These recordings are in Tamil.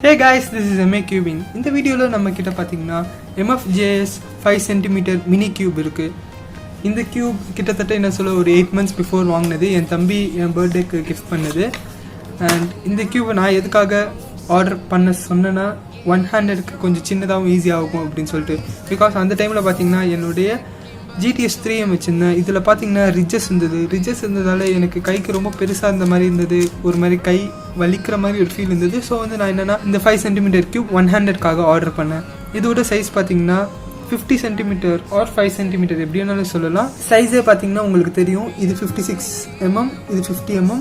Hey guys, this is MA Cubing. இந்த வீடியோல நம்ம கிட்ட பாத்தீங்கன்னா MFJS 5 cm mini cube இருக்கு. இந்த cube கிட்டத்தட்ட என்ன சொல்ல ஒரு 8 months before வாங்குனது. என் தம்பி என் பர்த்டேக்கு gift பண்ணது. And இந்த cube நான் எதுக்காக ஆர்டர் பண்ண சொன்னேன்னா one handedக்கு கொஞ்சம் சின்னதாகவும் ஈஸியாக ஆகும் அப்படின்னு சொல்லிட்டு. பிகாஸ் அந்த டைமில் பார்த்தீங்கன்னா என்னுடைய GTS 3M வச்சுருந்தேன். இதில் பார்த்தீங்கன்னா ரிஜஸ் இருந்ததால் எனக்கு கைக்கு ரொம்ப பெருசாக இருந்த மாதிரி இருந்தது, ஒரு மாதிரி கை வலிக்கிற மாதிரி ஒரு ஃபீல் இருந்தது. ஸோ வந்து நான் என்னென்னா இந்த 5 cm கியூப் 100க்காக ஆர்டர் பண்ணேன். இதோட சைஸ் பார்த்தீங்கன்னா 50 cm ஆர் 5 cm எப்படி வேணாலும் சொல்லலாம். சைஸே பார்த்தீங்கன்னா உங்களுக்கு தெரியும், இது 56 mm, இது 50 mm,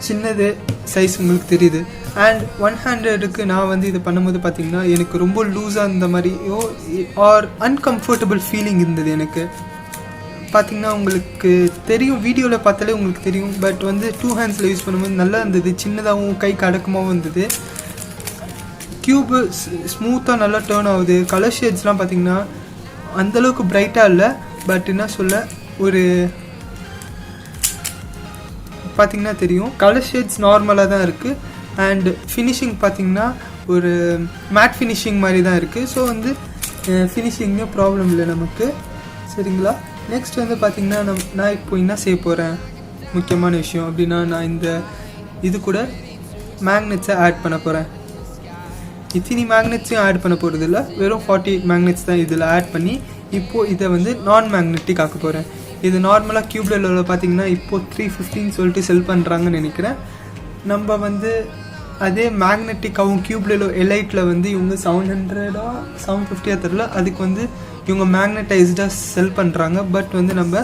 சின்னது சைஸ் உங்களுக்கு தெரியுது. அண்ட் 100க்கு நான் வந்து இது பண்ணும்போது பார்த்தீங்கன்னா எனக்கு ரொம்ப லூஸாக இருந்த மாதிரியோ ஆர் அன்கம்ஃபர்டபுள் ஃபீலிங் இருந்தது. எனக்கு பார்த்தீங்கன்னா உங்களுக்கு தெரியும், வீடியோவில் பார்த்தாலே உங்களுக்கு தெரியும். பட் வந்து 2 ஹேண்ட்ஸில் யூஸ் பண்ணும்போது நல்லா இருந்தது, சின்னதாகவும் கைக்கு அடக்கமாகவும் இருந்தது. க்யூபு ஸ்மூத்தாக நல்லா டேர்ன் ஆகுது. கலர் ஷேட்ஸ்லாம் பார்த்தீங்கன்னா அந்தளவுக்கு பிரைட்டாக இல்லை, பட் என்ன சொல்ல ஒரு பார்த்தீங்கன்னா தெரியும் கலர் ஷேட்ஸ் நார்மலாக தான் இருக்குது. அண்ட் ஃபினிஷிங் பார்த்தீங்கன்னா ஒரு மேட் ஃபினிஷிங் மாதிரி தான் இருக்குது. ஸோ வந்து ஃபினிஷிங்கும் ப்ராப்ளம் இல்லை நமக்கு, சரிங்களா. நெக்ஸ்ட் வந்து பார்த்தீங்கன்னா நான் இப்போ என்ன செய்ய போகிறேன், முக்கியமான விஷயம் அப்படின்னா நான் இந்த இது கூட மேக்னெட்ஸை ஆட் பண்ண போகிறேன். இத்தனி மேக்னெட்ஸையும் ஆட் பண்ண போகிறது இல்லை, வெறும் 40 மேக்னெட்ஸ் தான் இதில் ஆட் பண்ணி இப்போது இதை வந்து நான் மேக்னெட்டிக் ஆக்க போகிறேன். இது நார்மலாக க்யூப்ல பார்த்தீங்கன்னா இப்போது 350 சொல்லிட்டு செல் பண்ணுறாங்கன்னு நினைக்கிறேன். நம்ம வந்து அதே மேக்னெட்டிக்காகவும் க்யூப்ல எலைட்டில் வந்து இவங்க 700 750 தெரில, அதுக்கு வந்து இவங்க மேக்னடைஸ்டாக செல் பண்ணுறாங்க. பட் வந்து நம்ம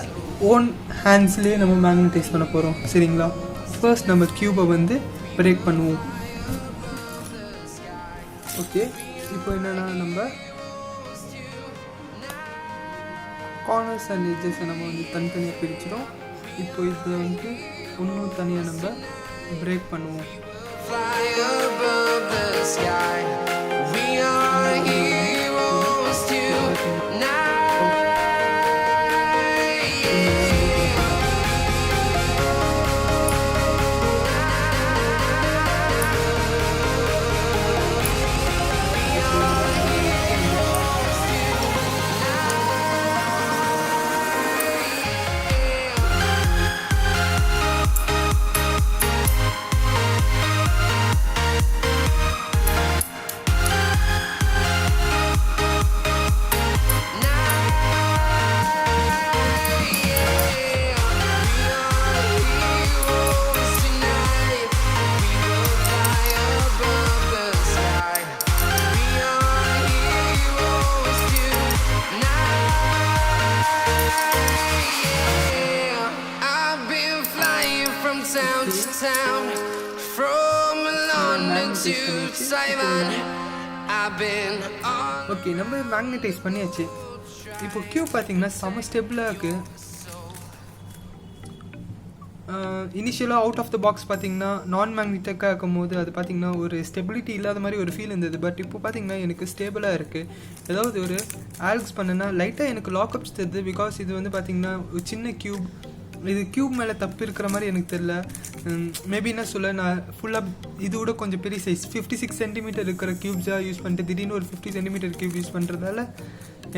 ஓன் ஹேண்ட்ஸ்லேயே நம்ம மேக்னடைஸ் பண்ண போகிறோம், சரிங்களா. ஃபர்ஸ்ட் நம்ம க்யூபை வந்து பிரேக் பண்ணுவோம். ஓகே, இப்போ என்னென்னா நம்ம கார்னர்ஸ் அண்ட் எட்ஜஸை நம்ம வந்து தனித்தனியாக பிரிச்சிடும். இப்போ இதை வந்து இன்னும் தனியாக நம்ம பிரேக் பண்ணுவோம். ஓகே, நம்ம மேக்னடைஸ் பண்ணியாச்சு. இப்போ கியூப் பார்த்தீங்கன்னா செம ஸ்டெபிளாக இருக்குது. இனிஷியலாக அவுட் ஆஃப் த பாக்ஸ் பார்த்தீங்கன்னா நான் மேக்னெட்டிக்காக இருக்கும் போது அது பார்த்தீங்கன்னா ஒரு ஸ்டெபிலிட்டி இல்லாத மாதிரி ஒரு ஃபீல் இருந்தது. பட் இப்போ பார்த்தீங்கன்னா எனக்கு ஸ்டேபிளாக இருக்குது. ஏதாவது ஒரு ஆல்ஸ் பண்ணேன்னா லைட்டாக எனக்கு லாக்அப்ஸ் தெரியுது. பிகாஸ் இது வந்து பார்த்தீங்கன்னா ஒரு சின்ன க்யூப், இது க்யூப் மேலே தப்பு இருக்கிற மாதிரி எனக்கு தெரியல. மேபி என்ன சொல்ல, நான் ஃபுல்லாக இதோட கொஞ்சம் பெரிய சைஸ் 56 cm இருக்கிற க்யூப்ஸாக யூஸ் பண்ணிட்டு திடீர்னு ஒரு 50 cm க்யூப் யூஸ் பண்ணுறதால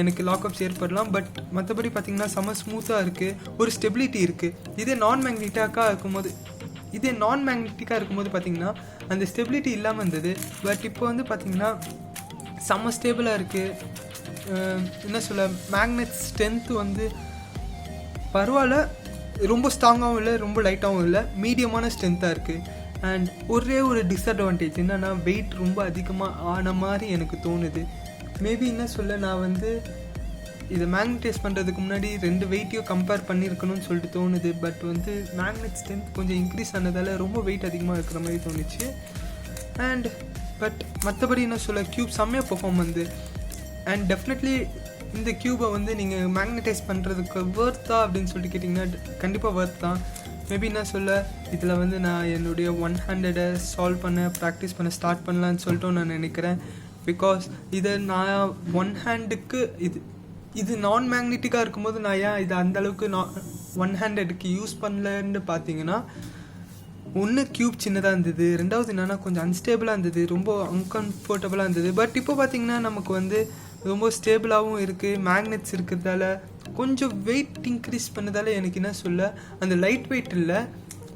எனக்கு லாக்அப்ஸ் ஏற்படலாம். பட் மற்றபடி பார்த்திங்கன்னா செம ஸ்மூத்தாக இருக்குது, ஒரு ஸ்டெபிலிட்டி இருக்குது. இதே நான் மேக்னெட்டிக்காக இருக்கும்போது பார்த்திங்கன்னா அந்த ஸ்டெபிலிட்டி இல்லாமல் இருந்தது. பட் இப்போ வந்து பார்த்திங்கன்னா செம்ம ஸ்டேபிளாக இருக்குது. என்ன சொல்ல, மேக்னெட் ஸ்ட்ரென்த்து வந்து பரவாயில்ல, ரொம்ப ஸ்ட்ராங்காகவும் இல்லை, ரொம்ப லைட்டாகவும் இல்லை, மீடியமான ஸ்ட்ரென்த்தாக இருக்குது. அண்ட் ஒரே ஒரு டிஸ்அட்வான்டேஜ் என்னென்னா வெயிட் ரொம்ப அதிகமாக ஆன மாதிரி எனக்கு தோணுது. மேபி என்ன சொல்ல, நான் வந்து இதை மேக்னடைஸ் பண்ணுறதுக்கு முன்னாடி 2 வெயிட்டையும் கம்பேர் பண்ணியிருக்கணும்னு சொல்லிட்டு தோணுது. பட் வந்து மேக்னெட் ஸ்ட்ரென்த் கொஞ்சம் இன்க்ரீஸ் ஆனதால் ரொம்ப வெயிட் அதிகமாக இருக்கிற மாதிரி தோணுச்சு. அண்ட் பட் மற்றபடி என்ன சொல்ல, க்யூப் செம்மையாக பெர்ஃபார்ம் வந்து. அண்ட் டெஃபினெட்லி இந்த க்யூபை வந்து நீங்கள் மேக்னடைஸ் பண்ணுறதுக்கு வர்த்தா அப்படின்னு சொல்லிட்டு கேட்டிங்கன்னா கண்டிப்பாக வர்த் தான். மேபி என்ன சொல்ல, இதில் வந்து நான் என்னுடைய 100 சால்வ் பண்ண ப்ராக்டிஸ் பண்ண ஸ்டார்ட் பண்ணலான்னு சொல்லிட்டு நான் நினைக்கிறேன். பிகாஸ் இதை நான் 1 ஹேண்டுக்கு இது நான் மேக்னெட்டிக்காக இருக்கும்போது நான் ஏன் இது அந்தளவுக்கு 100க்கு யூஸ் பண்ணலன்னு பார்த்தீங்கன்னா ஒன்று க்யூப் சின்னதாக இருந்தது, ரெண்டாவது என்னென்னா கொஞ்சம் அன்ஸ்டேபிளாக இருந்தது, ரொம்ப அன்கம்ஃபர்டபுளாக இருந்தது. பட் இப்போ பார்த்திங்கன்னா நமக்கு வந்து ரொம்ப ஸ்டேபிளாகவும் இருக்குது. மேக்னெட்ஸ் இருக்கிறதால கொஞ்சம் வெயிட் இன்க்ரீஸ் பண்ணதால் எனக்கு என்ன சொல்ல அந்த லைட் வெயிட் இல்லை.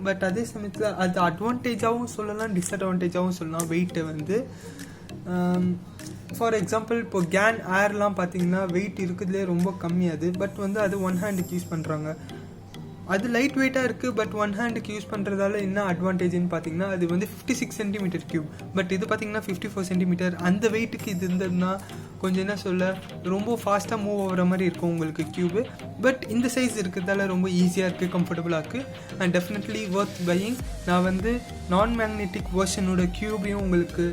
பட் அதே சமயத்தில் அது அட்வான்டேஜாகவும் சொல்லலாம், டிஸ்அட்வான்டேஜாகவும் சொல்லலாம் வெயிட்டை வந்து. ஃபார் எக்ஸாம்பிள் இப்போ கேன் ஏர்லாம் பார்த்திங்கன்னா வெயிட் இருக்கிறதுலே ரொம்ப கம்மியாது. பட் வந்து அது ஒன் ஹேண்டுக்கு யூஸ் பண்ணுறாங்க. அது லைட் வெயிட்டாக இருக்குது. பட் ஒன் ஹேண்டுக்கு யூஸ் பண்ணுறதால என்ன அட்வான்டேஜ்னு பார்த்தீங்கன்னா அது வந்து 56 சென்டிமீட்டர் க்யூப். பட் இது பார்த்திங்கன்னா 54 சென்டிமீட்டர். அந்த வெயிட்டுக்கு இது இருந்ததுன்னா கொஞ்சம் என்ன சொல்ல ரொம்ப ஃபாஸ்ட்டாக மூவ் ஆகிற மாதிரி இருக்கும் உங்களுக்கு க்யூபு. பட் இந்த சைஸ் இருக்கிறதால ரொம்ப ஈஸியாக இருக்குது, கம்ஃபர்டபுளாக இருக்குது அண்ட் டெஃபினெட்லி ஒர்த் பையிங். நான் வந்து நான் மேக்னெட்டிக் வெர்ஷனோட க்யூபையும் உங்களுக்கு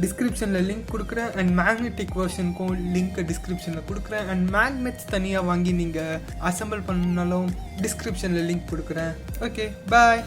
டிஸ்கிரிப்ஷனில் லிங்க் கொடுக்குறேன் அண்ட் மேக்னெட்டிக் வெர்ஷனுக்கும் லிங்க் டிஸ்கிரிப்ஷனில் கொடுக்குறேன் அண்ட் மேக்னெட்ஸ் தனியாக வாங்கி நீங்கள் அசம்பிள் பண்ணாலும் டிஸ்கிரிப்ஷனில் லிங்க் கொடுக்குறேன். ஓகே, பாய்.